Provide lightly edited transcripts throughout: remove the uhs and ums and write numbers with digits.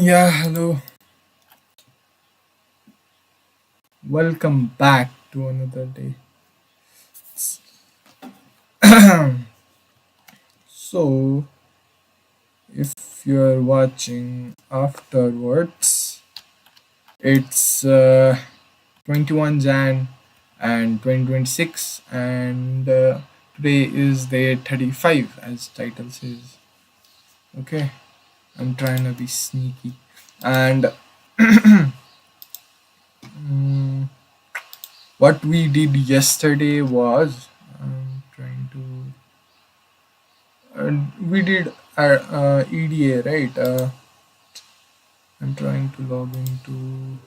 Yeah, hello. Welcome back to another day. So, if you're watching afterwards, it's 21 Jan and 2026, and today is day 35, as title says. Okay, I'm trying to be sneaky. And mm, what we did yesterday was I'm trying to we did our EDA, right? I'm trying to log into.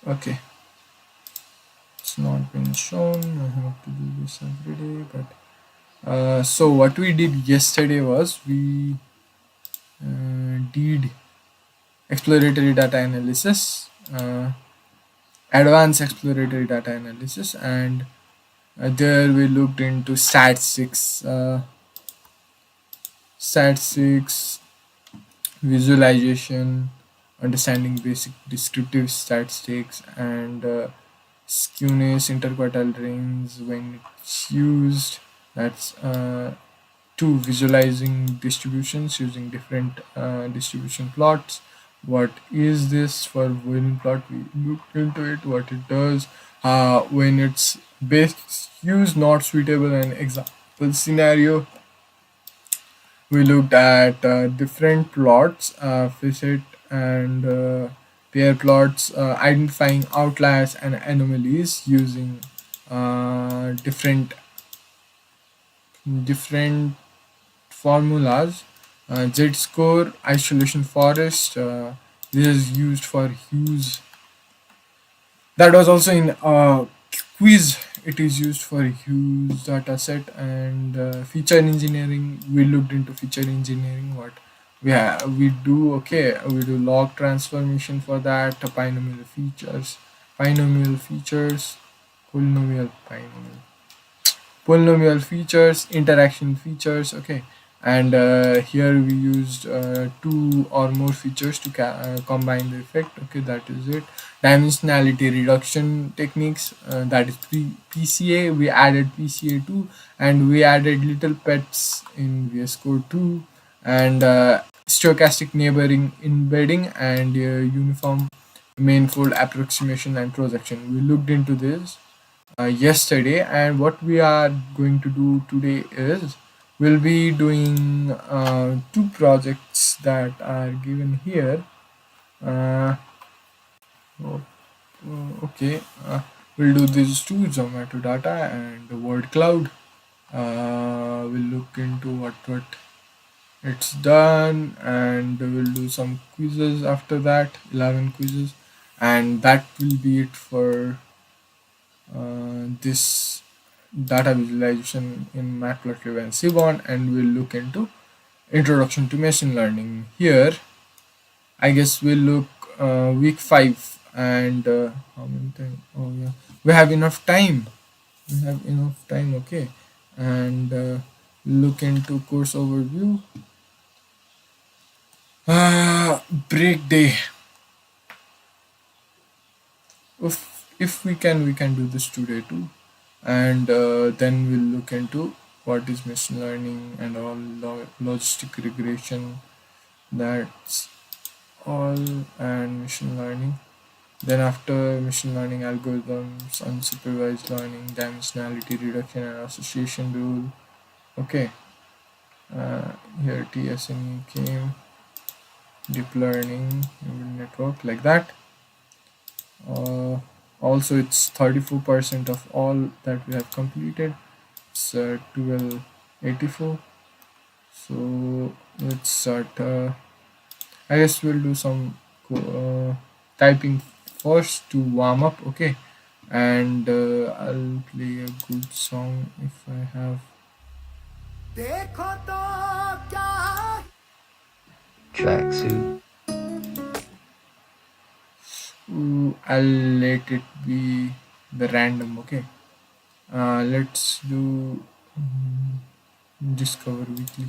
Okay, it's not been shown. I have to do this every day. But so what we did yesterday was we did exploratory data analysis, advanced exploratory data analysis, and there we looked into stat 6 visualization, understanding basic descriptive statistics, and skewness interquartile rings when it's used. That's to visualizing distributions using different distribution plots. What is this for Boolean plot? We looked into it, what it does, when it's best used, not suitable, and example scenario. We looked at different plots, facet and pair plots, identifying outliers and anomalies using different formulas. Z-score, isolation forest. This is used for hues. That was also in quiz. It is used for huge data set and feature engineering. We looked into feature engineering. What we do? Okay, we do log transformation for that. Binomial features, polynomial features, interaction features. Okay, and here we used two or more features to combine the effect. Okay, that is it. Dimensionality reduction techniques, that is PCA. We added PCA 2, and we added little pets in VS Code 2, and stochastic neighboring embedding, and uniform manifold approximation and projection. We looked into this yesterday, and what we are going to do today is we'll be doing two projects that are given here. uh, o- okay, we'll do these two: Zomato data and the word cloud. We'll look into what it's done, and we'll do some quizzes after that, 11 quizzes, and that will be it for this data visualization in Matplotlib and Seaborn, and we'll look into introduction to machine learning. Here, I guess we'll look week 5, and how many time? Oh yeah, we have enough time. We have enough time. Okay, and look into course overview. Break day. If we can do this today too, and then we'll look into what is machine learning and all logistic regression. That's all, and machine learning. Then after machine learning algorithms, unsupervised learning, dimensionality reduction and association rule. Okay, uh, here TSNE came, deep learning, neural network, like that. uh, Also, it's 34% of all that we have completed. It's 1284. So let's start. I guess we'll do some typing first to warm up. Okay, and I'll play a good song if I have. Tracksuit. I'll let it be the random. Okay, let's do Discover Weekly.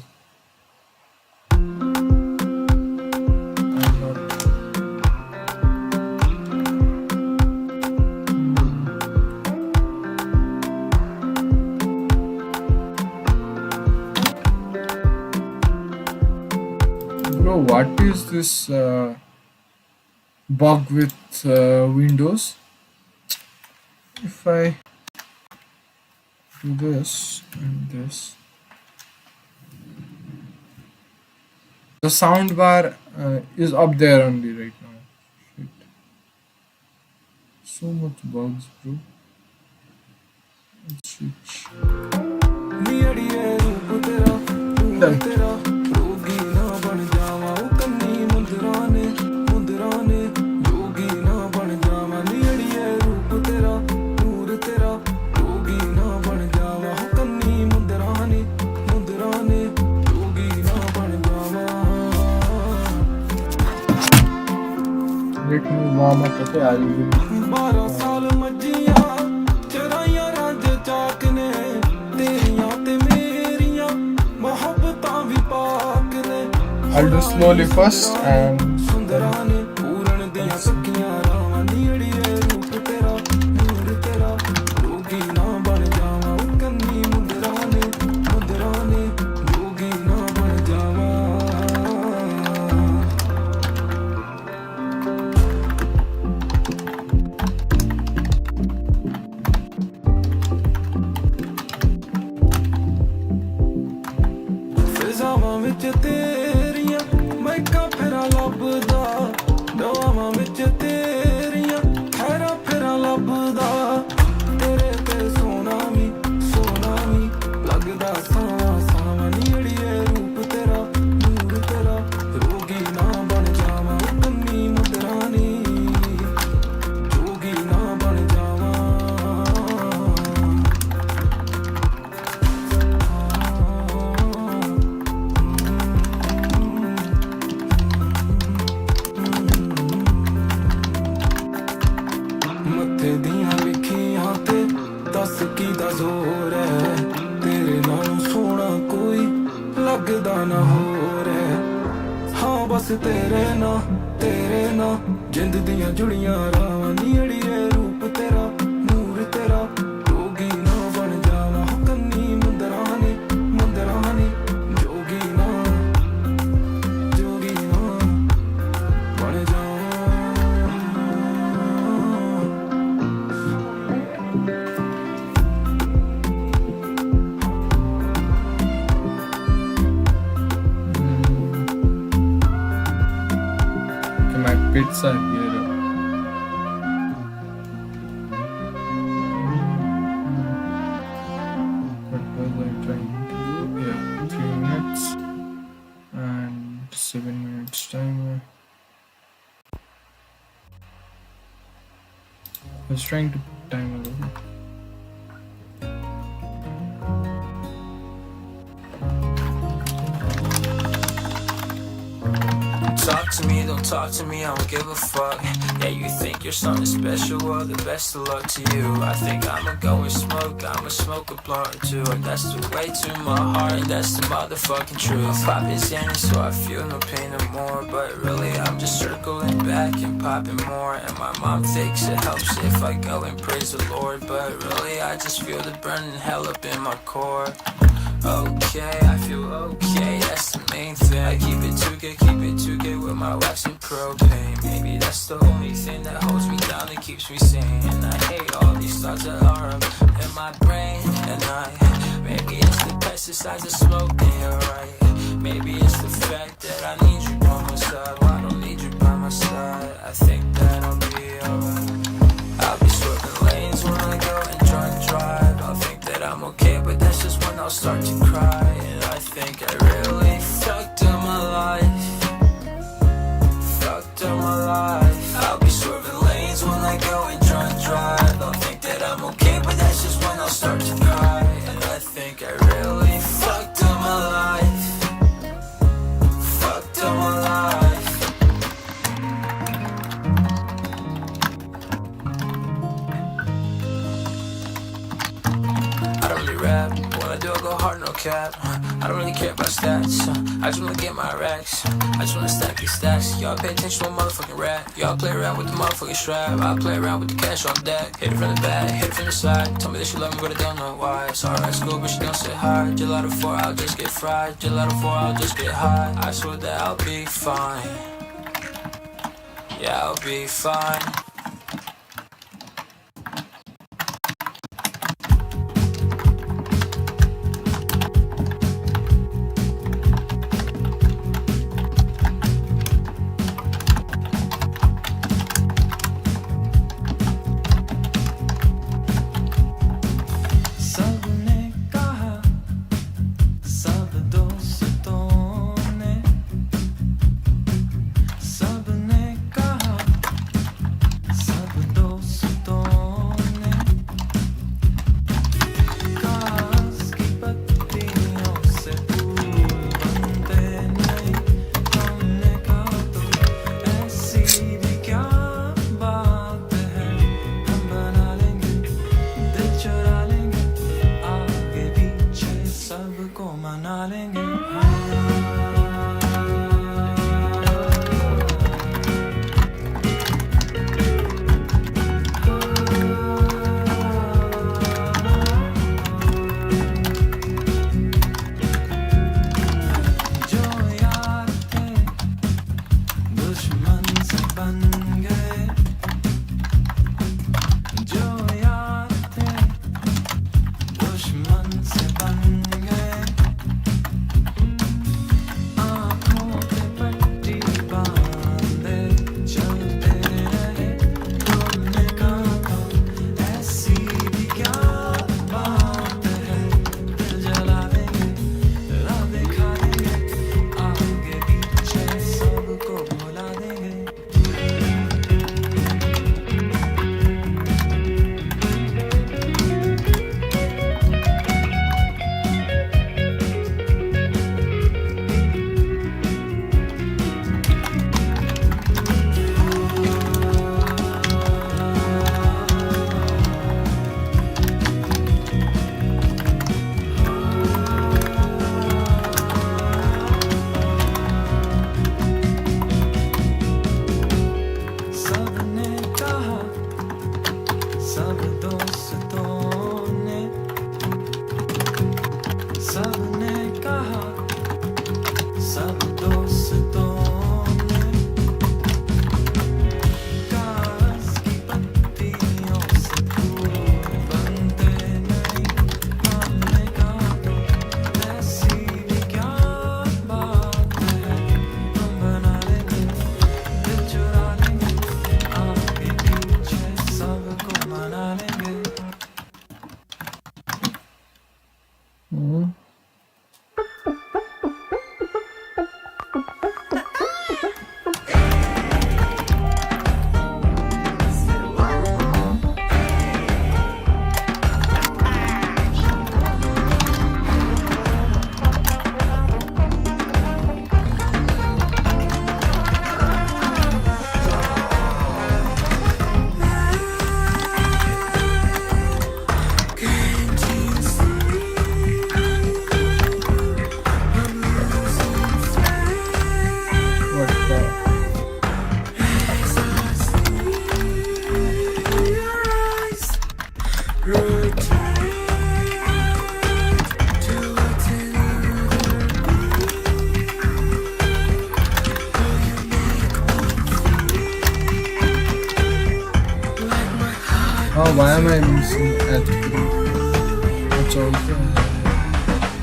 I'm not. Bro, what is this bug with Windows? If I do this and this, the sound bar is up there only right now. Shit. So much bugs, bro. Let's switch. Done. Let me warm up, okay? I'll do slowly first and then my pizza here. What was I trying to do? Yeah, 3 minutes and 7 minutes timer. I was trying to put timer over. Talk to me, don't talk to me, I don't give a fuck. Yeah, you think you're something special, well, the best of luck to you. I think I'ma go and smoke, I'ma smoke a blunt or two. And that's the way to my heart, and that's the motherfucking truth. Pop is in, so I feel no pain no more. But really, I'm just circling back and popping more. And my mom thinks it helps if I go and praise the Lord. But really, I just feel the burning hell up in my core. Okay, I feel okay, that's the main thing. I keep it 2K with my wax and propane. Maybe that's the only thing that holds me down and keeps me sane. And I hate all these thoughts that are up in my brain. And maybe it's the pesticides of smoking, you're right. Maybe it's the fact that I need you by my side. Well, I don't need you by my side. I think that I'll be alright. I'll be swerving lanes when I go and drive. I'll think that I'm okay, but that's just when I'll start to cry. And I think I really fucked up my life. Fucked up my life. I'll be swerving lanes when I go and drive. I'll think that I'm okay, but that's just when I'll start to cry. And I think I really fucked up my life. Fucked up my life. I don't really rap. When I do, I go hard, no cap. I don't really care about stats. I just wanna get my racks. I just wanna stack these stacks. Y'all pay attention to a motherfucking rat. Y'all play around with the motherfucking strap. I play around with the cash on deck. Hit it from the back, hit it from the side. Tell me that she love me, but I don't know why. It's alright, school, but she don't say hi. Gelato 4, I'll just get fried. Gelato 4, I'll just get high. I swear that I'll be fine. Yeah, I'll be fine. Oh, why am I missing attitude? That's also.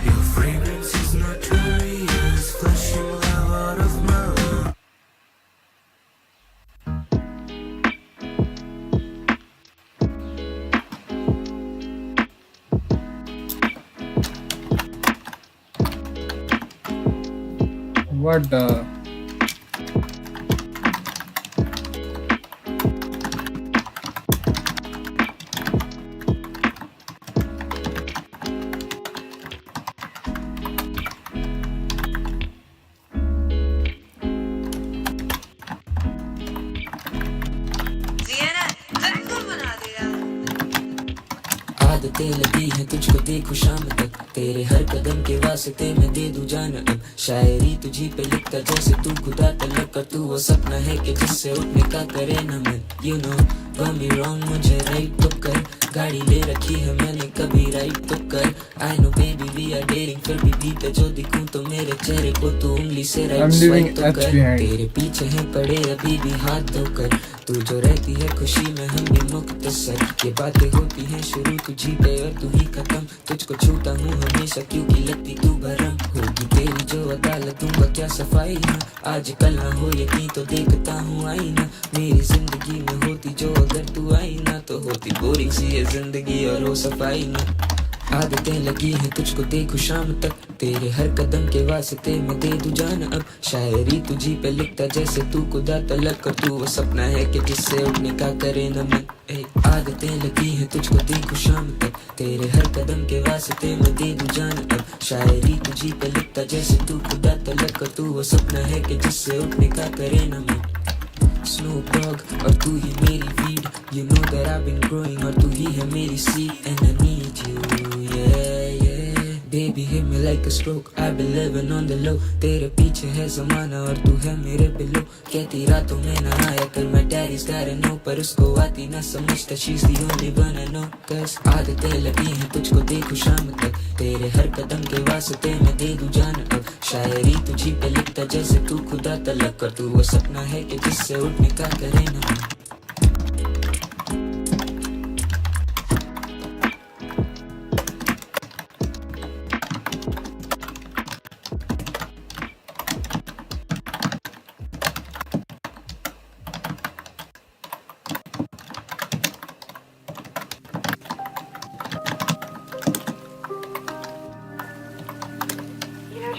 Your fragrance is notorious, flushing love out of my love. What the? आदतें लगी हैं तुझको देखूं शाम तक, तेरे हर कदम के वास्ते मैं दे दूं जान अब। शायरी तुझी पे लिखता जैसे तू खुदा तलक कर, तू वो सपना है कि जिससे उठने का करे न मन। You know got me wrong, मुझे राइट तो कर, गाड़ी ले रखी है मैंने कभी राइट तो कर। I know baby we are dating, फिर भी बीते जो दिखूं तो मेरे चेहरे को तू उंगली से राइट स्वाइप तो कर। तेरे पीछे हैं पड़े अभी भी हाथ धोकर, तू जो रहती है खुशी में हम भी मुख्तसर। ये बातें होती हैं शुरू तुझी पे और तू ही खत्म, तुझको छूता हूँ हमेशा क्योंकि लगती तू भरम। होगी तेरी जो अदालतों का क्या सफाई है, आज कल ना हो यकीन तो देखता हूँ आईना। मेरी जिंदगी में होती जो अगर तू आई ना, तो होती बोरिंग सी ये जिंदगी और हो सफाई ना। आदतें लगी हैं तुझको देखूं शाम तक, तेरे हर कदम के वास्ते मैं दे दूं जान अब। शायरी तुझी पे लिखता जैसे तू खुदा तलक कर, तू वो सपना है कि जिससे उठने का करे न मन। आदतें लगी हैं तुझको देखूं शाम तक, तेरे हर कदम के वास्ते मैं दे दूं जान अब। शायरी तुझी पे लिखता जैसे तू खुदा तलक कर, तू वो सपना है कि जिससे उठने का करे न मन। Snoop Dogg और तू ही मेरी weed, you know that I've been growing और तू ही है मेरी seed and I need you, yeah yeah baby hit me like a stroke, I've been living on the low। तेरे पीछे है ज़माना और तू है मेरे बिलो, कहती रातों में ना आया कर मैं daddy's gotta know, पर उसको आती ना समझता she's the only one I know। cause आदतें लगी हैं तुझको देखूं शाम तक, तेरे हर कदम के वास्ते मैं दे दूं जान अब। शायरी तुझी पे लिखता जैसे तू खुदा तलक कर, तू वो सपना है कि जिससे उठने का करे न मन।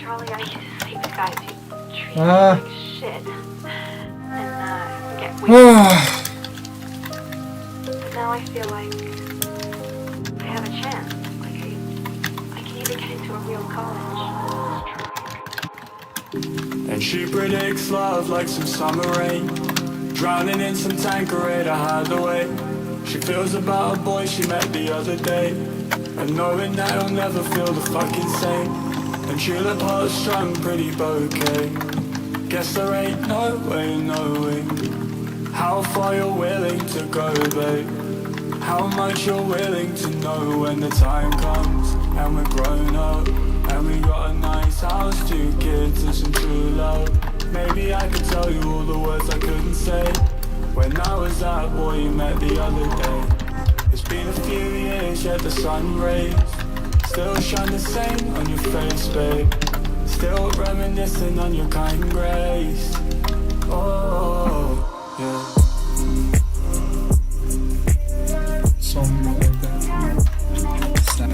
Charlie, I used to sleep with guys who treated me like shit and get weak. But now I feel like I have a chance. Like I can even get into a real college. And she predicts love like some summer rain, drowning in some Tanqueray to hide the way. She feels about a boy she met the other day, and knowing that I'll never feel the fucking same. And she'll have heart-strung pretty bouquet. Guess there ain't no way knowing how far you're willing to go, babe. How much you're willing to know when the time comes and we're grown up and we got a nice house, 2 kids and some true love. Maybe I could tell you all the words I couldn't say when I was that boy you met the other day. It's been a few years yet the sun rays still shine the same on your face, babe. Still reminiscing on your kind grace. Oh, yeah. Song like that. Sad.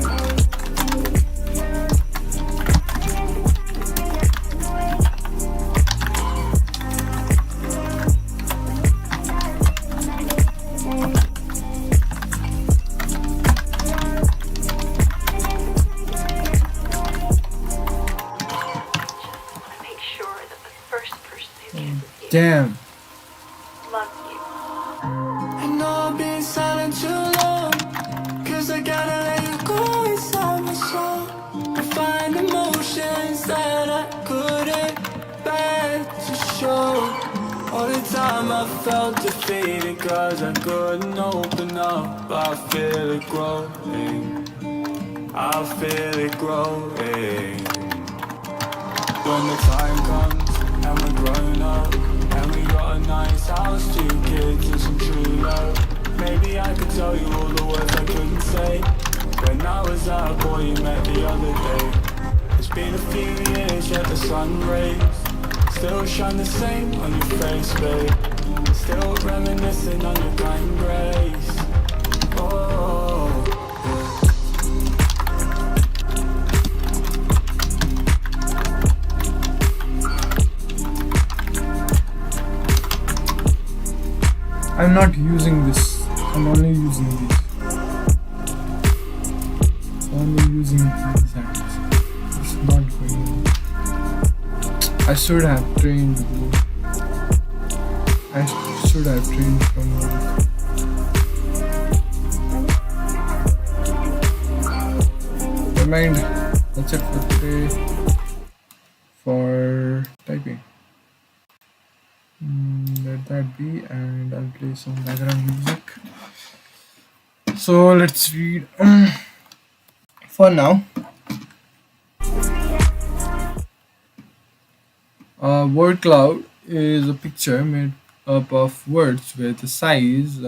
Damn. Love you. I know I've been silent too long, cause I gotta let you go inside my soul. I find emotions that I couldn't bear to show. All the time I felt defeated cause I couldn't open up. I feel it growing, I feel it growing. When the time comes and we're grown up and we got a nice house, 2 kids and some true love. Maybe I could tell you all the words I couldn't say when I was that boy you met the other day. It's been a few years yet the sun rays still shine the same on your face, babe. Still reminiscing on your kind grace. Oh, yeah. I'm not using this. I'm only using these. Only using these actors. It's not going. I should have trained more. I should have trained from more. mind. That's it for today for typing. Let that be, and I'll play some background music. So let's read. For now, word cloud is a picture made up of words where the size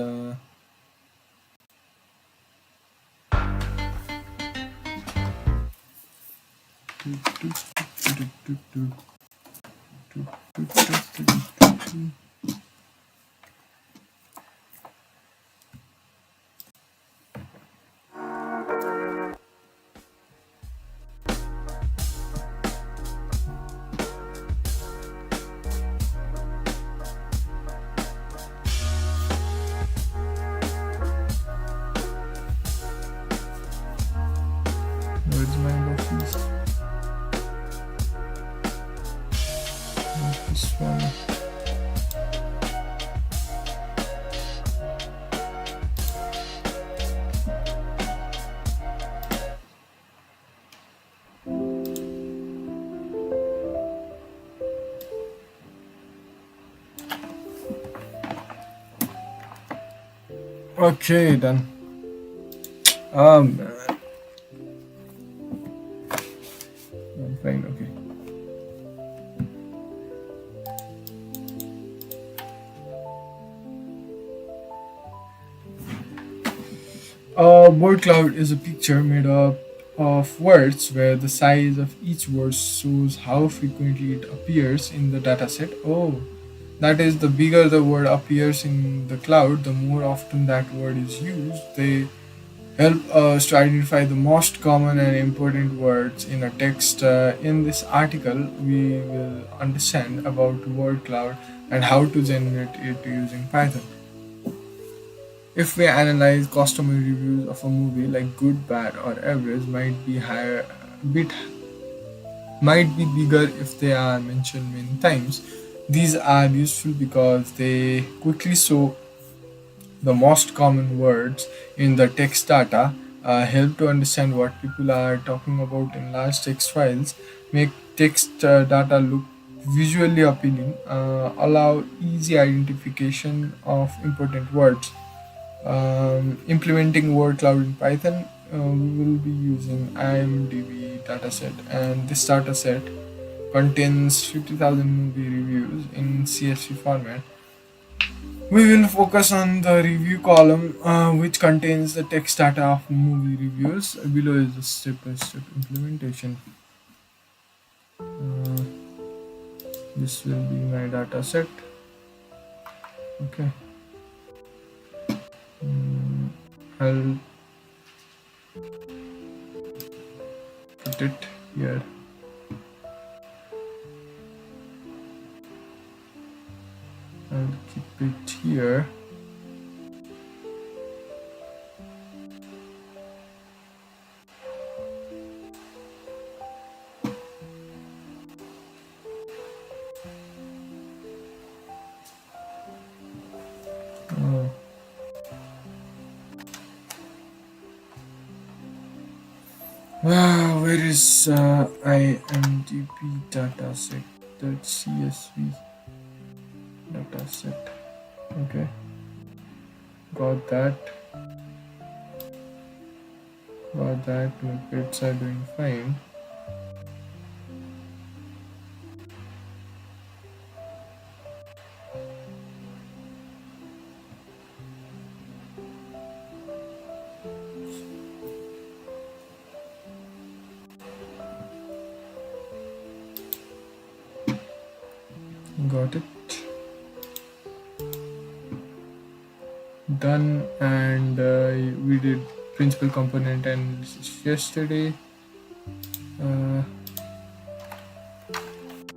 where's my office? Not this one. Okay, done. Man. I'm fine, okay. Word cloud is a picture made up of words where the size of each word shows how frequently it appears in the dataset. Oh, that is, the bigger the word appears in the cloud, the more often that word is used. They help us to identify the most common and important words in a text. In this article, we will understand about word cloud and how to generate it using Python. If we analyze customer reviews of a movie, like good, bad, or average, might be bigger if they are mentioned many times. These are useful because they quickly show the most common words in the text data, help to understand what people are talking about in large text files, make text data look visually appealing, allow easy identification of important words. Implementing word cloud in Python, we will be using IMDb dataset, and this dataset contains 50,000 movie reviews in CSV format. We will focus on the review column, which contains the text data of movie reviews. Below is the step-by-step implementation. This will be my data set. Okay. I'll put it here. I'll keep it here. Where is IMDb dataset? That CSV dataset. Okay, got that. Got that. My pets are doing fine. Got it. Done. And we did principal component analysis yesterday.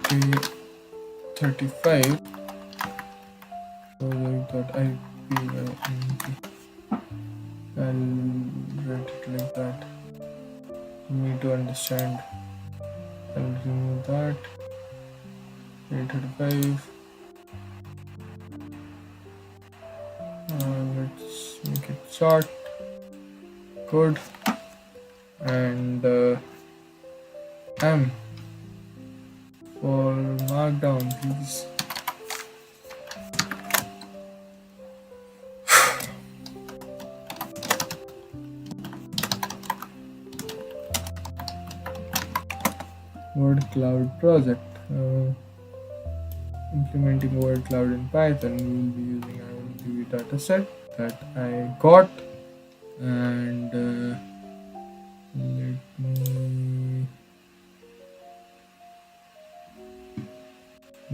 Okay, 35. So I'll write it like that. You need to understand. I'll remove that. 835. Let's make it short. Good. and M for markdown, please. Word cloud project. Implementing word cloud in Python. We will be using IMDb dataset that I got, and let me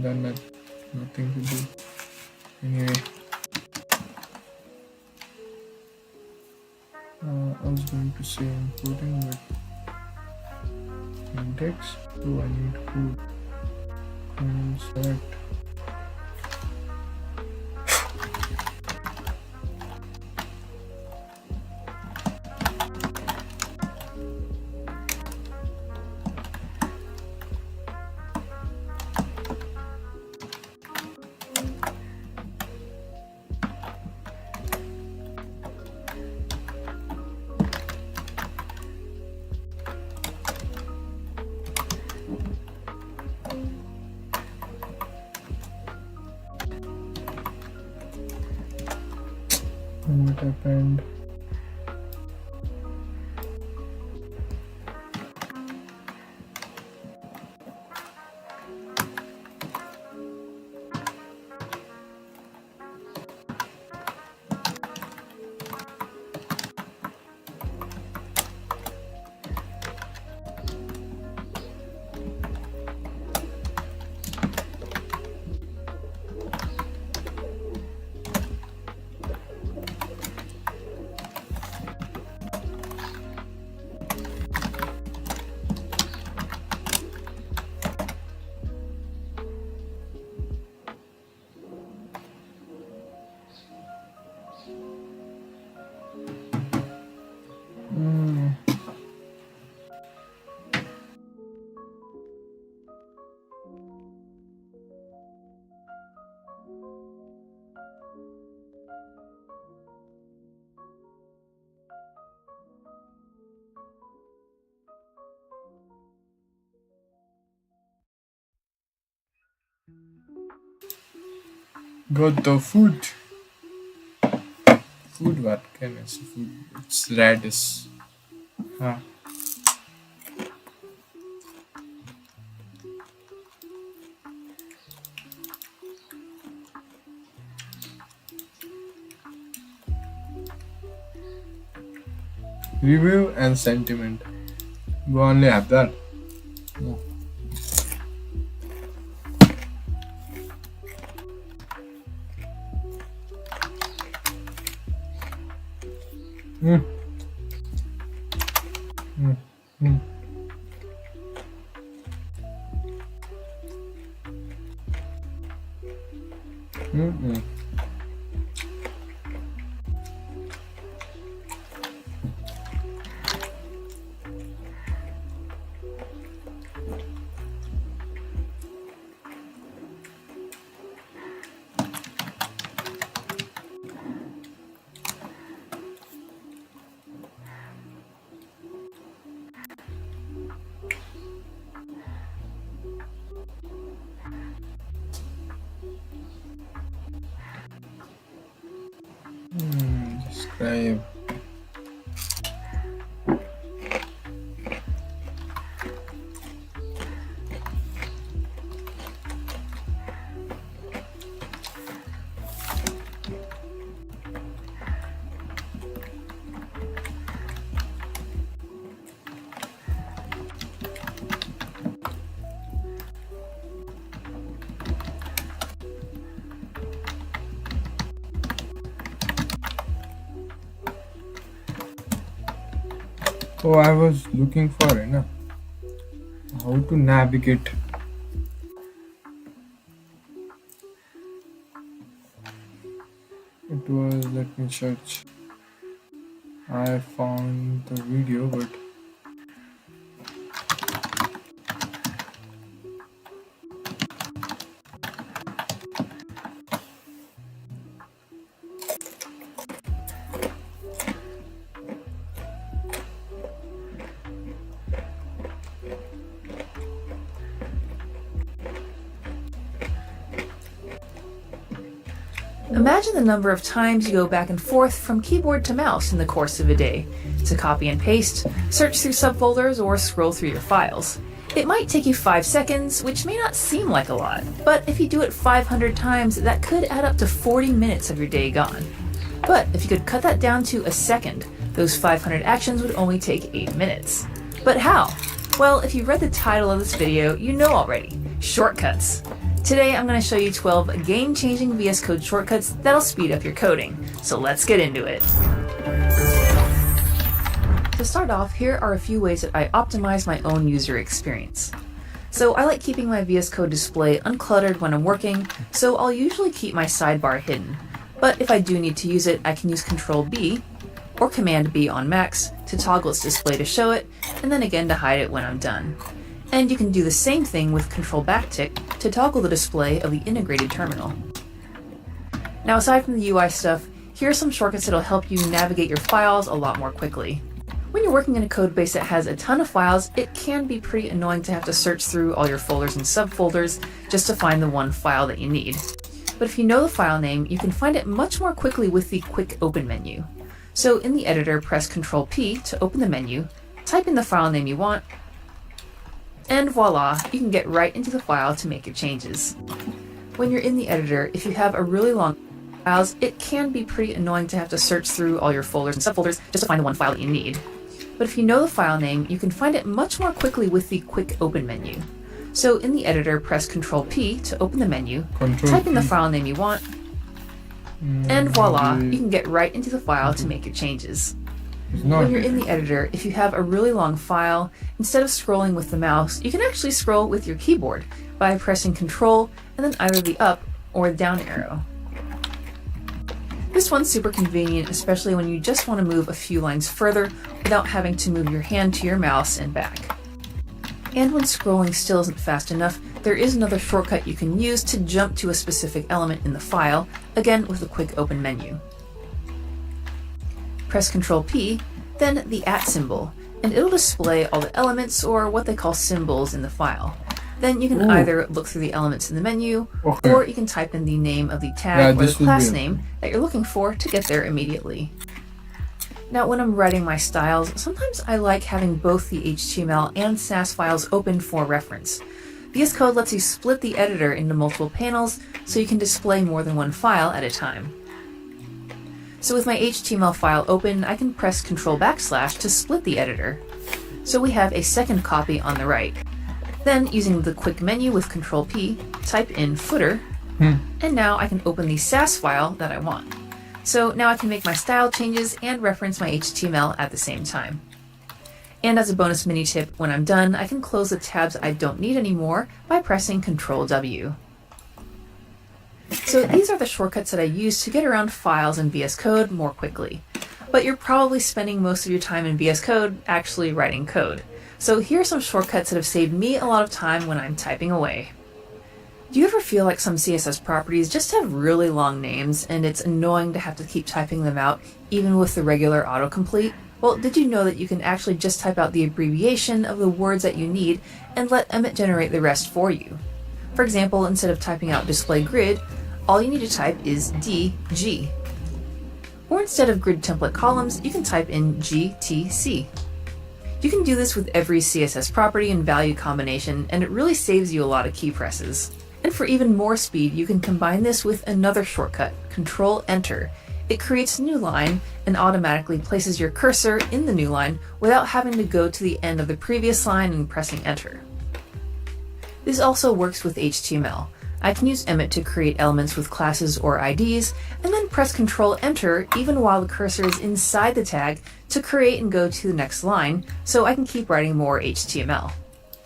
done that. Nothing to do. Anyway, I was going to say importing, but index. So I need code. Select. What happened? Got the food. Food, what can I say? Food. It's radish. Huh. Review and sentiment. We only have that. No. Mm. Mm. Mm. Mm-mm. Describe. Oh, I was looking for how to navigate. It was, let me search. I found the video, but Imagine the number of times you go back and forth from keyboard to mouse in the course of a day to copy and paste, search through subfolders, or scroll through your files. It might take you 5 seconds, which may not seem like a lot, but if you do it 500 times, that could add up to 40 minutes of your day gone. But if you could cut that down to a second, those 500 actions would only take 8 minutes. But how? Well, if you read the title of this video, you know already. Shortcuts. Today I'm going to show you 12 game-changing VS Code shortcuts that'll speed up your coding. So let's get into it. To start off, here are a few ways that I optimize my own user experience. So I like keeping my VS Code display uncluttered when I'm working, so I'll usually keep my sidebar hidden. But if I do need to use it, I can use Control-B or Command-B on Macs to toggle its display to show it, and then again to hide it when I'm done. And you can do the same thing with Control-Backtick to toggle the display of the integrated terminal. Now aside from the UI stuff, here are some shortcuts that'll help you navigate your files a lot more quickly. When you're working in a code base that has a ton of files, it can be pretty annoying to have to search through all your folders and subfolders just to find the one file that you need. But if you know the file name, you can find it much more quickly with the Quick Open menu. So in the editor, press Control-P to open the menu, type in the file name you want, and voila, you can get right into the file to make your changes. When you're in the editor, if you have a really long files, it can be pretty annoying to have to search through all your folders and subfolders just to find the one file that you need. But if you know the file name, you can find it much more quickly with the Quick Open menu. So in the editor, press Control-P to open the menu, type in the file name you want, and voila, you can get right into the file to make your changes. When you're in the editor, if you have a really long file, instead of scrolling with the mouse, you can actually scroll with your keyboard by pressing Control and then either the up or down arrow. This one's super convenient, especially when you just want to move a few lines further without having to move your hand to your mouse and back. And when scrolling still isn't fast enough, there is another shortcut you can use to jump to a specific element in the file, again with the Quick Open menu. Press Control-P, then the @ symbol, and it'll display all the elements or what they call symbols in the file. Then you can either look through the elements in the menu, or you can type in the name of the tag or the class name that you're looking for to get there immediately. Now when I'm writing my styles, sometimes I like having both the HTML and Sass files open for reference. VS Code lets you split the editor into multiple panels so you can display more than one file at a time. So with my HTML file open, I can press Control / to split the editor. So we have a second copy on the right. Then, using the quick menu with Control-P, type in footer, and now I can open the Sass file that I want. So now I can make my style changes and reference my HTML at the same time. And as a bonus mini tip, when I'm done, I can close the tabs I don't need anymore by pressing Control-W. So these are the shortcuts that I use to get around files in VS Code more quickly. But you're probably spending most of your time in VS Code actually writing code. So here are some shortcuts that have saved me a lot of time when I'm typing away. Do you ever feel like some CSS properties just have really long names and it's annoying to have to keep typing them out even with the regular autocomplete? Well, did you know that you can actually just type out the abbreviation of the words that you need and let Emmet generate the rest for you? For example, instead of typing out display grid, all you need to type is DG. Or instead of grid template columns, you can type in GTC. You can do this with every CSS property and value combination, and it really saves you a lot of key presses. And for even more speed, you can combine this with another shortcut, Control-Enter. It creates a new line and automatically places your cursor in the new line without having to go to the end of the previous line and pressing Enter. This also works with HTML. I can use Emmet to create elements with classes or IDs, and then press Control-Enter even while the cursor is inside the tag to create and go to the next line, so I can keep writing more HTML.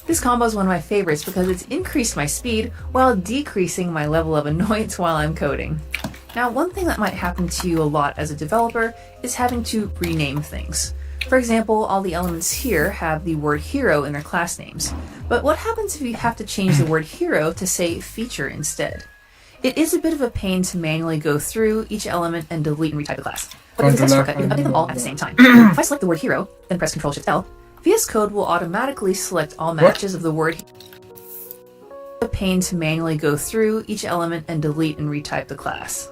This combo is one of my favorites because it's increased my speed while decreasing my level of annoyance while I'm coding. Now, one thing that might happen to you a lot as a developer is having to rename things. For example, all the elements here have the word hero in their class names. But what happens if you have to change the word hero to say feature instead? It is a bit of a pain to manually go through each element and delete and retype the class. But with this shortcut, you can update them all at the same time. If I select the word hero, then press Ctrl-Shift-L, VS Code will automatically select all matches of the word a pain to manually go through each element and delete and retype the class.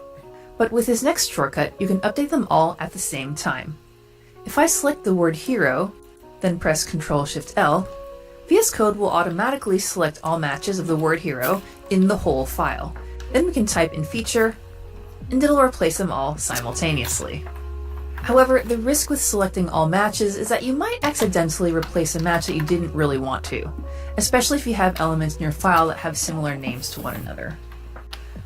But with this next shortcut, you can update them all at the same time. If I select the word hero, then press Ctrl-Shift-L, VS Code will automatically select all matches of the word hero in the whole file. Then we can type in feature, and it'll replace them all simultaneously. However, the risk with selecting all matches is that you might accidentally replace a match that you didn't really want to, especially if you have elements in your file that have similar names to one another.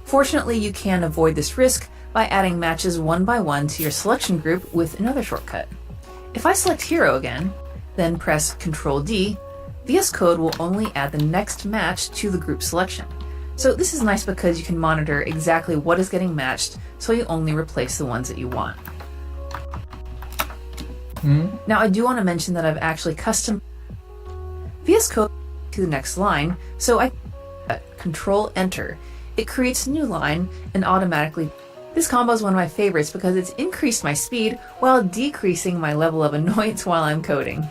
Fortunately, you can avoid this risk by adding matches one by one to your selection group with another shortcut. If I select hero again, then press Ctrl-D, VS Code will only add the next match to the group selection. So this is nice because you can monitor exactly what is getting matched, so you only replace the ones that you want. Now I do want to mention that I've actually custom VS Code to the next line, so I Control-Enter. It creates a new line and automatically. This combo is one of my favorites because it's increased my speed while decreasing my level of annoyance while I'm coding.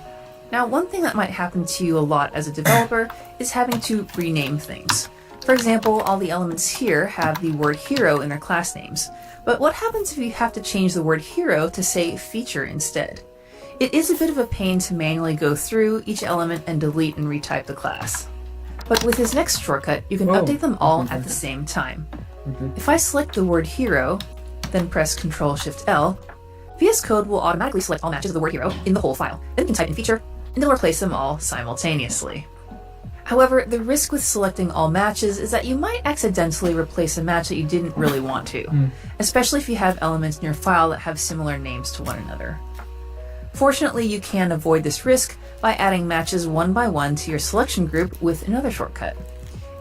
Now, one thing that might happen to you a lot as a developer is having to rename things. For example, all the elements here have the word hero in their class names, but what happens if you have to change the word hero to say feature instead? It is a bit of a pain to manually go through each element and delete and retype the class. But with this next shortcut, you can update them all at the same time. If I select the word hero, then press Ctrl-Shift-L, VS Code will automatically select all matches of the word hero in the whole file. Then you can type in feature, and it'll replace them all simultaneously. However, the risk with selecting all matches is that you might accidentally replace a match that you didn't really want to, especially if you have elements in your file that have similar names to one another. Fortunately, you can avoid this risk by adding matches one by one to your selection group with another shortcut.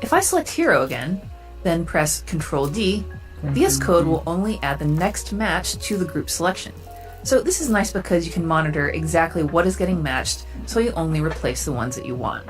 If I select hero again, then press Ctrl-D, VS Code will only add the next match to the group selection. So this is nice because you can monitor exactly what is getting matched, so you only replace the ones that you want.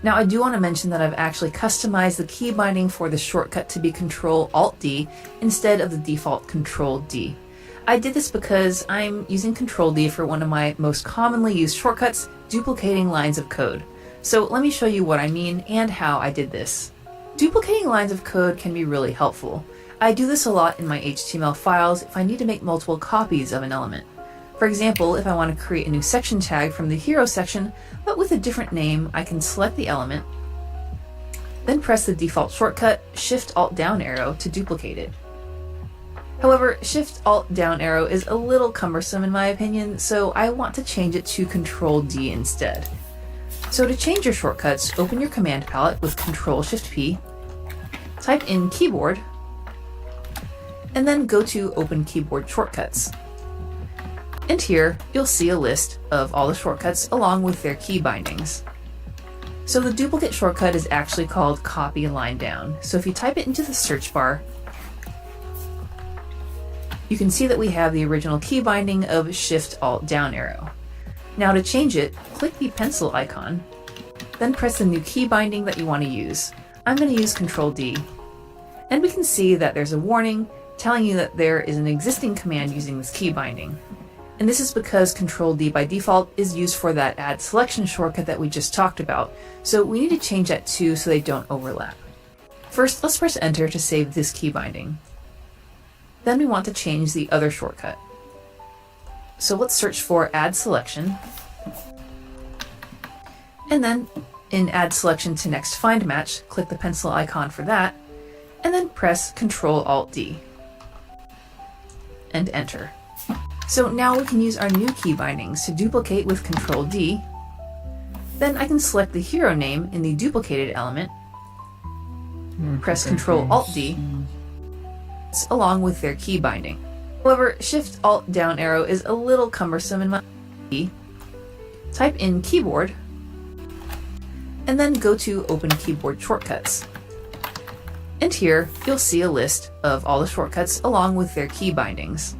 Now I do want to mention that I've actually customized the key binding for the shortcut to be Ctrl-Alt-D instead of the default Ctrl-D. I did this because I'm using Ctrl-D for one of my most commonly used shortcuts, duplicating lines of code. So let me show you what I mean and how I did this. Duplicating lines of code can be really helpful. I do this a lot in my HTML files if I need to make multiple copies of an element. For example, if I want to create a new section tag from the hero section, but with a different name, I can select the element, then press the default shortcut, Shift-Alt-Down arrow to duplicate it. However, Shift-Alt-Down arrow is a little cumbersome in my opinion, so I want to change it to Ctrl-D instead. So to change your shortcuts, open your command palette with Ctrl-Shift-P, type in keyboard, and then go to Open Keyboard Shortcuts. And here, you'll see a list of all the shortcuts along with their key bindings. So the duplicate shortcut is actually called Copy Line Down. So if you type it into the search bar, you can see that we have the original key binding of Shift-Alt-Down arrow. Now to change it, click the pencil icon, then press the new key binding that you want to use. I'm going to use Ctrl-D. And we can see that there's a warning telling you that there is an existing command using this key binding. And this is because Ctrl-D by default is used for that add selection shortcut that we just talked about, so we need to change that too so they don't overlap. First, let's press Enter to save this key binding. Then we want to change the other shortcut. So let's search for Add Selection, and then in Add Selection to Next Find Match, click the pencil icon for that, and then press Ctrl-Alt-D, and Enter. So now we can use our new key bindings to duplicate with Ctrl-D. Then I can select the hero name in the duplicated element, press Ctrl-Alt-D, along with their key binding. However, Shift-Alt-Down arrow is a little cumbersome in my key. Type in keyboard, and then go to Open Keyboard Shortcuts. And here, you'll see a list of all the shortcuts along with their key bindings.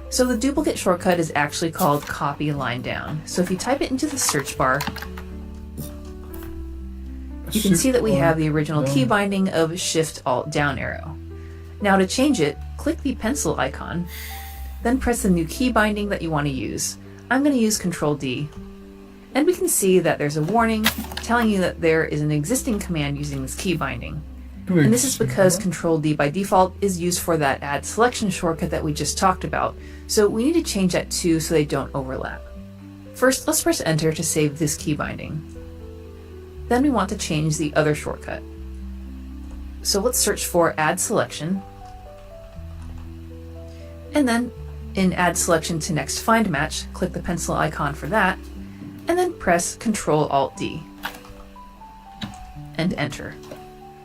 So the duplicate shortcut is actually called Copy Line Down. So if you type it into the search bar, you can see that we have the original key binding of Shift-Alt-Down arrow. Now to change it, click the pencil icon, then press the new key binding that you want to use. I'm going to use Ctrl-D. And we can see that there's a warning telling you that there is an existing command using this key binding. And this is because Control D by default is used for that add selection shortcut that we just talked about, so we need to change that too so they don't overlap. First, let's press Enter to save this key binding. Then we want to change the other shortcut. So let's search for Add Selection, and then in Add Selection to Next Find Match, click the pencil icon for that, and then press Ctrl-Alt-D and Enter.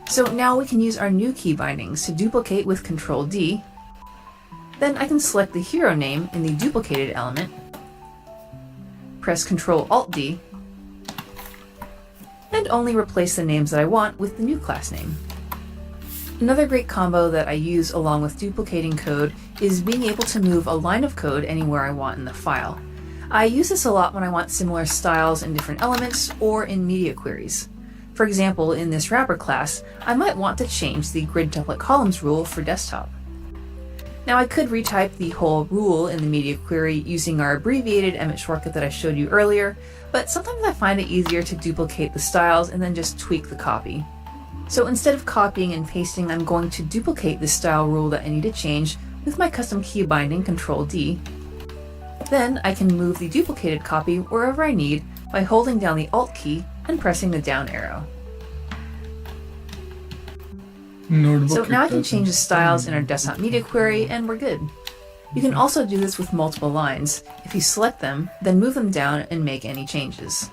So now we can use our new key bindings to duplicate with Ctrl-D. Then I can select the hero name in the duplicated element, press Ctrl-Alt-D, and only replace the names that I want with the new class name. Another great combo that I use along with duplicating code is being able to move a line of code anywhere I want in the file. I use this a lot when I want similar styles in different elements or in media queries. For example, in this wrapper class, I might want to change the grid template columns rule for desktop. Now I could retype the whole rule in the media query using our abbreviated Emmet shortcut that I showed you earlier, but sometimes I find it easier to duplicate the styles and then just tweak the copy. So instead of copying and pasting, I'm going to duplicate the style rule that I need to change with my custom key binding, Ctrl-D. Then I can move the duplicated copy wherever I need by holding down the Alt key and pressing the down arrow. So now I can change the styles in our desktop media query and we're good. You can also do this with multiple lines. If you select them, then move them down and make any changes.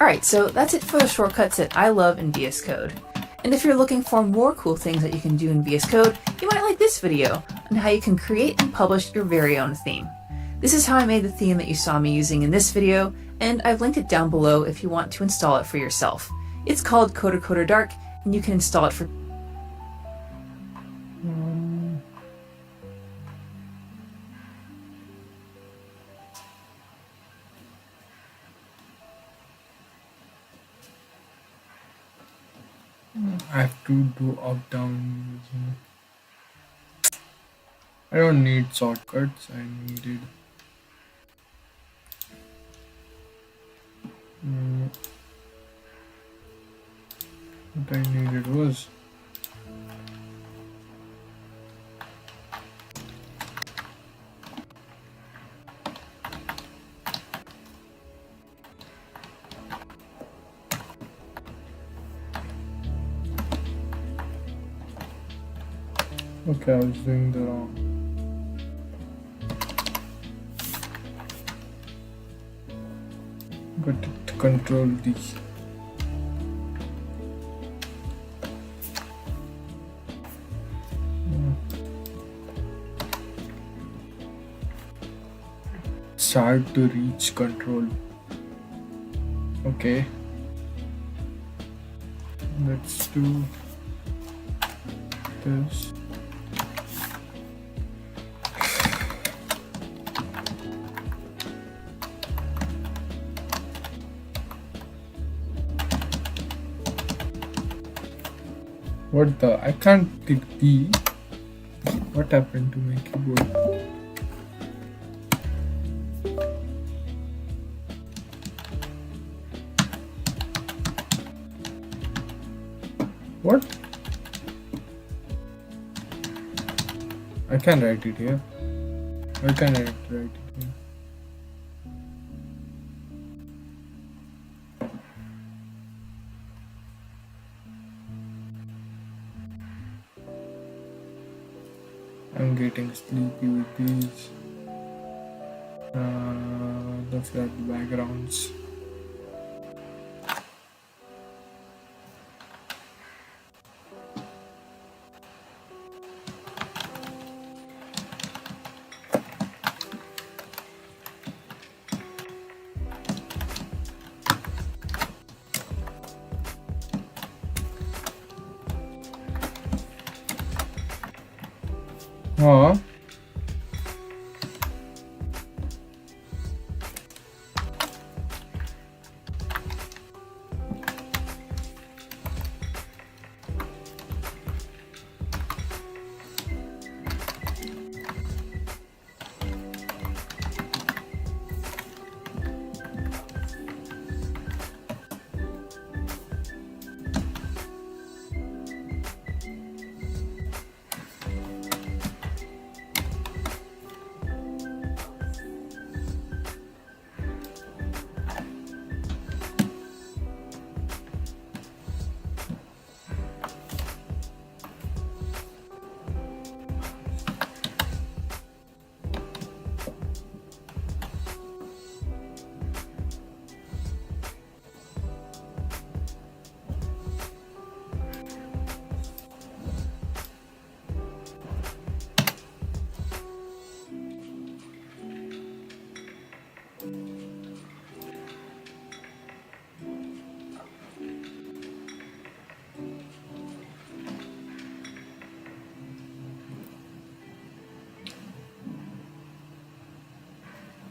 Alright, so that's it for the shortcuts that I love in VS Code. And if you're looking for more cool things that you can do in VS Code, you might like this video on how you can create and publish your very own theme. This is how I made the theme that you saw me using in this video, and I've linked it down below if you want to install it for yourself. It's called Coder Dark, and you can install it for I have to do up down. I don't need shortcuts. I needed what I needed was okay, I was doing the wrong. Got to control D. Start to reach control. Okay. Let's do this. What the? I can't click D. What happened to my keyboard? What? I can write it here. Why can't I write it here? I'm getting sleepy with these the flat backgrounds. Huh?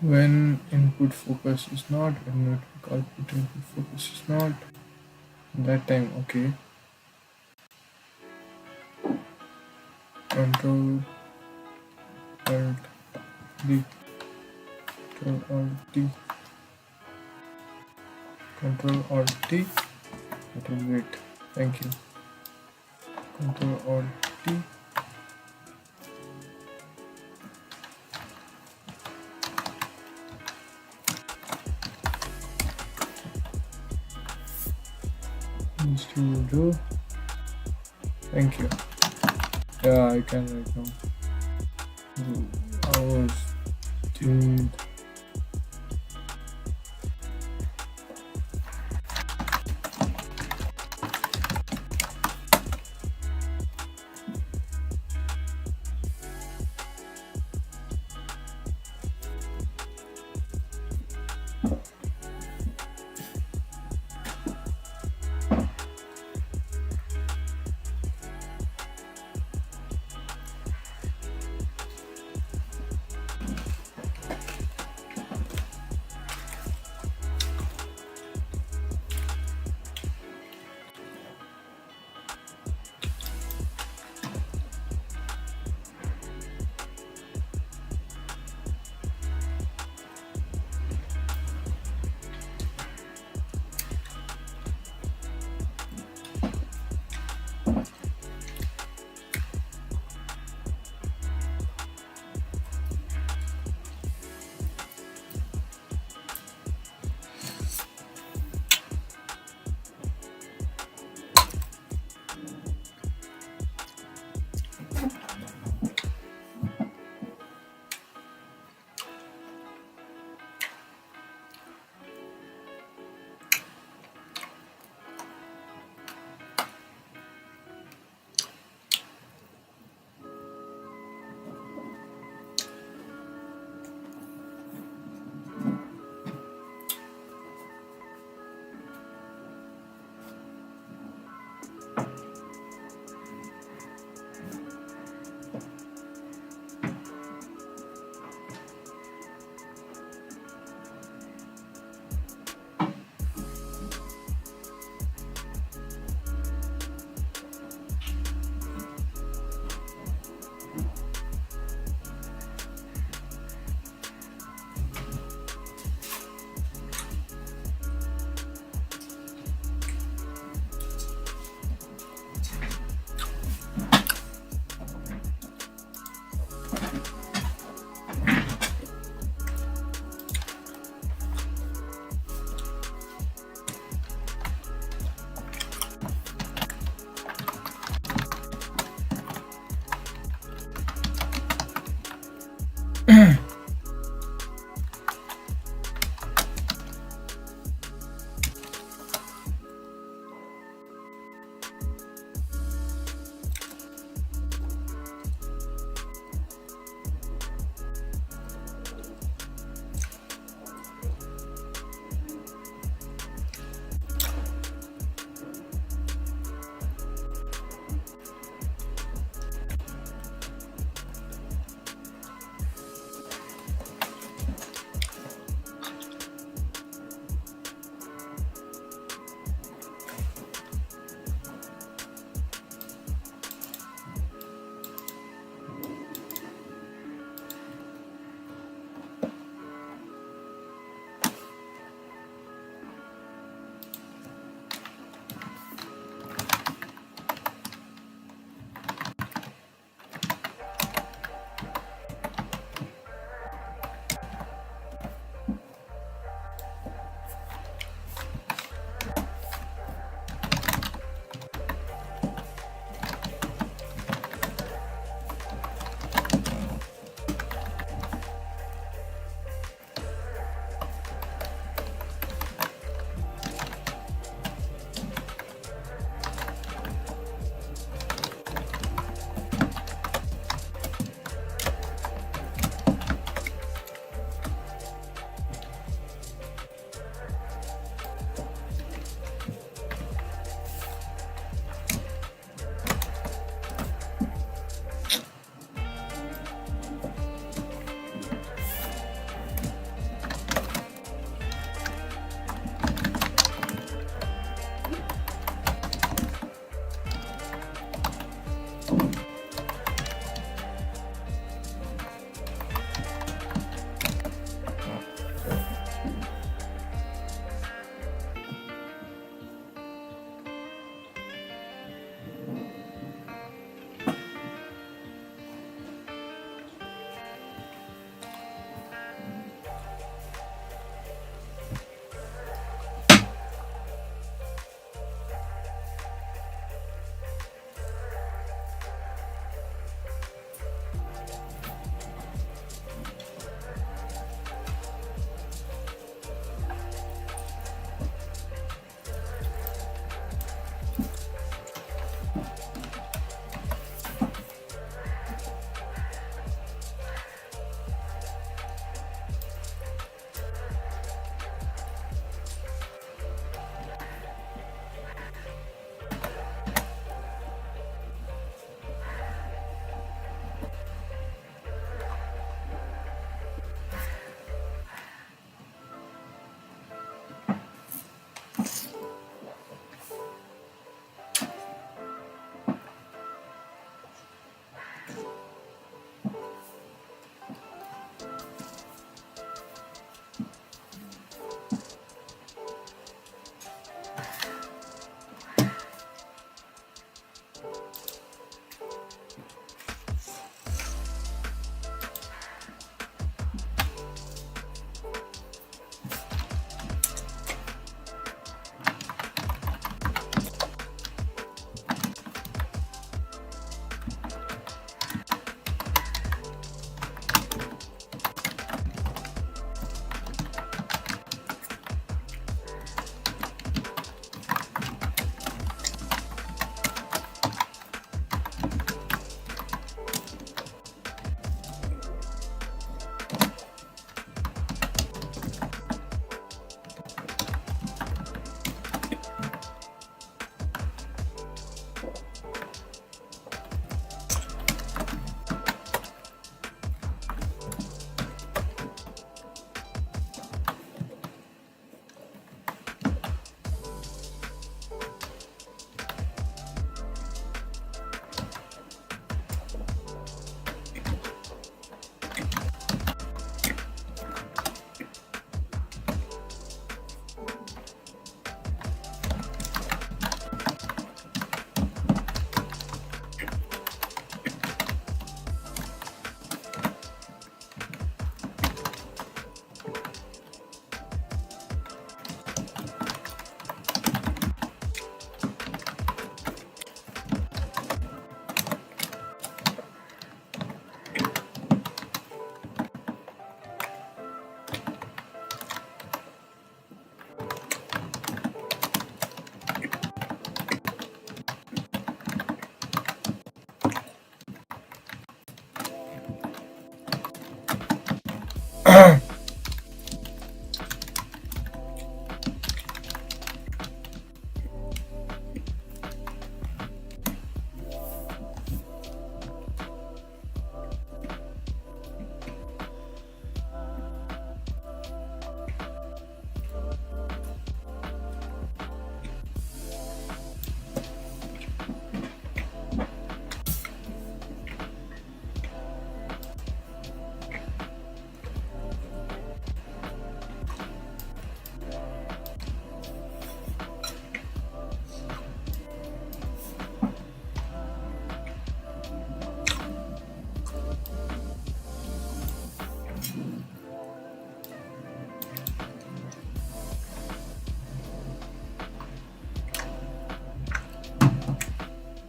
when input focus is not, when network output input focus is not, that time, okay. Control Alt D, Control Alt D, Control Alt D. That will wait. Thank you. Control Alt D. These two will do. Thank you. Yeah, I can right now. Hours, dude.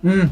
Hmm.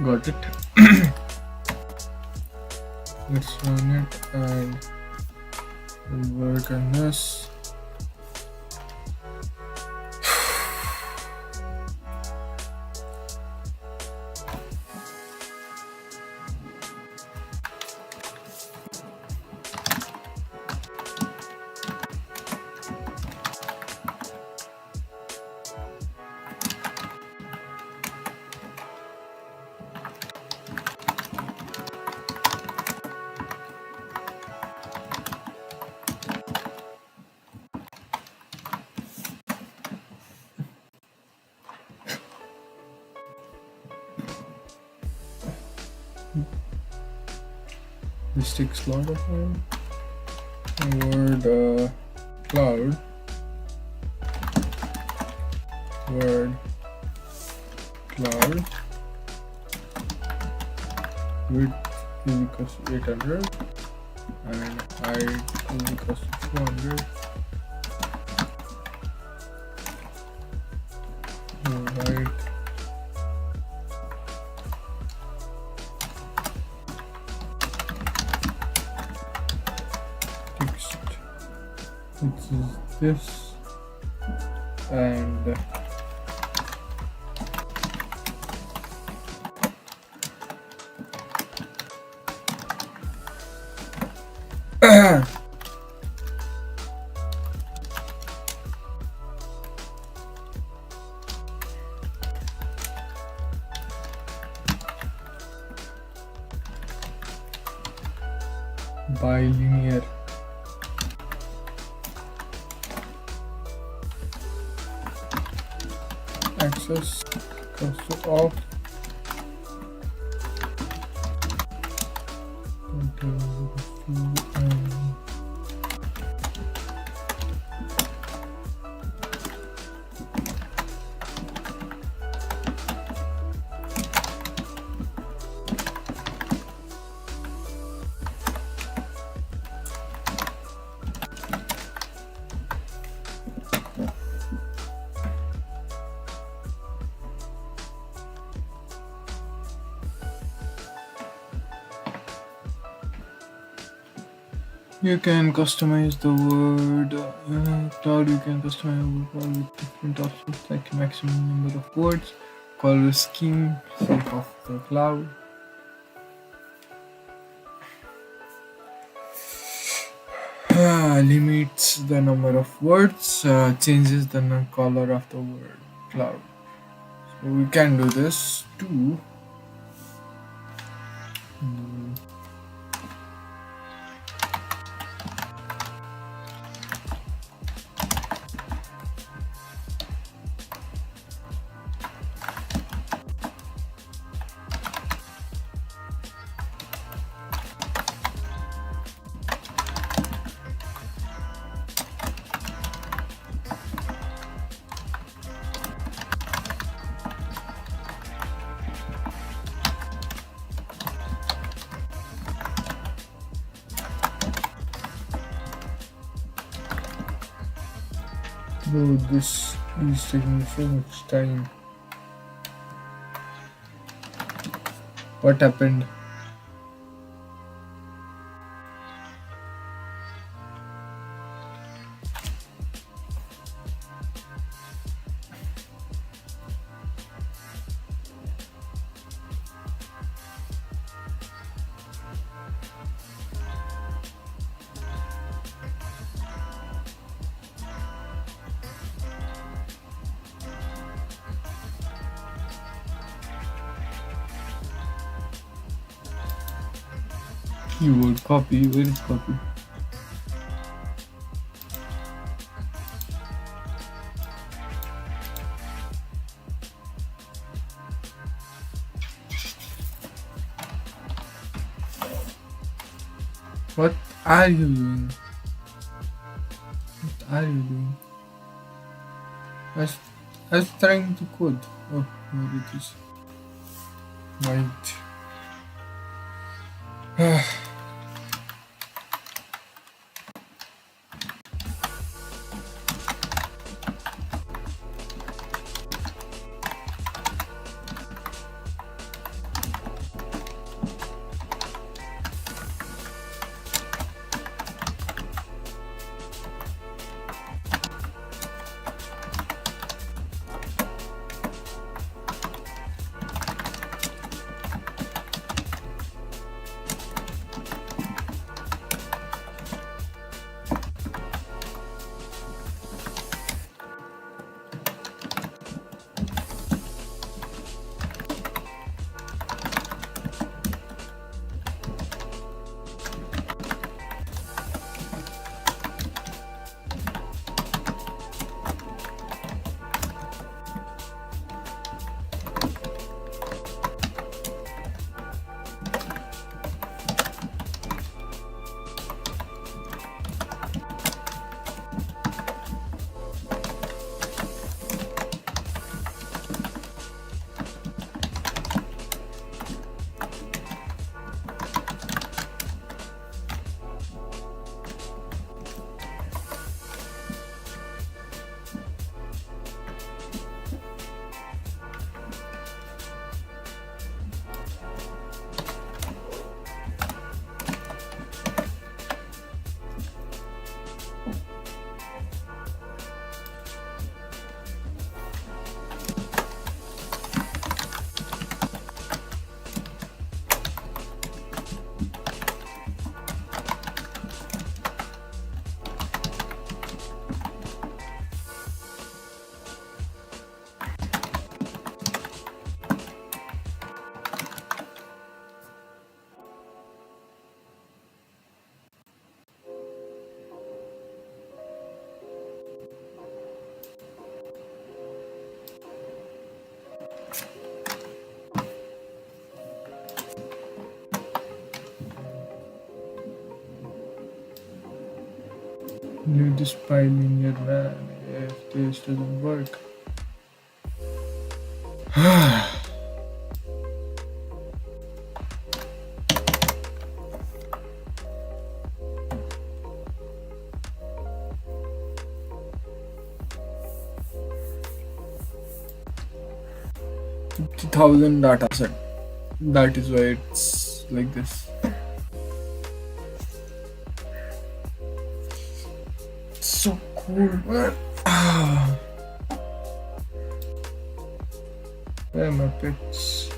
Got it. Let's run it and we'll work on this. This takes a lot of time. Word cloud. Word cloud. Width is equals to 800 and height is equals to 400. Height text, which is this, and bilinear. Access equals to off. You can customize the word cloud. You can customize the word with different options like maximum number of words, color scheme, shape of the cloud. Limits the number of words, changes the color of the word cloud. So we can do this too. Bro, this is taking so much time. What happened? Keyword copy, where is copy? What are you doing? What are you doing? I was trying to code. Oh, here it is. Right. 'Leave this pile in your van if this doesn't work. $50,000 data set. That is why it's like this. cold, man. Where are my pets?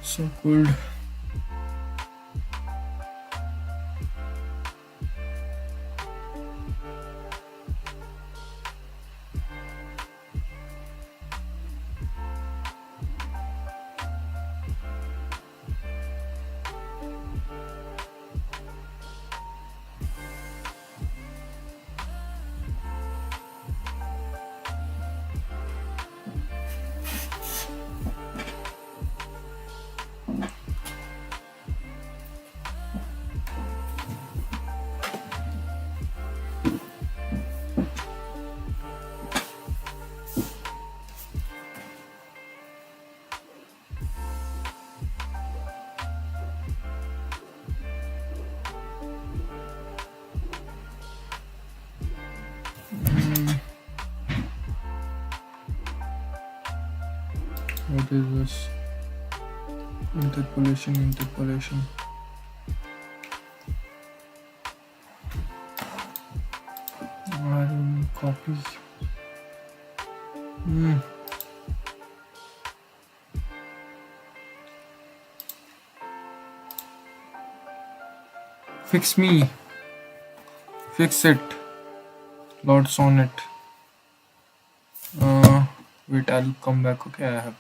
So cold. What is this? Interpolation. I don't copy. Fix me. Fix it. Lord Sonnet. Wait, I'll come back. Okay, I have.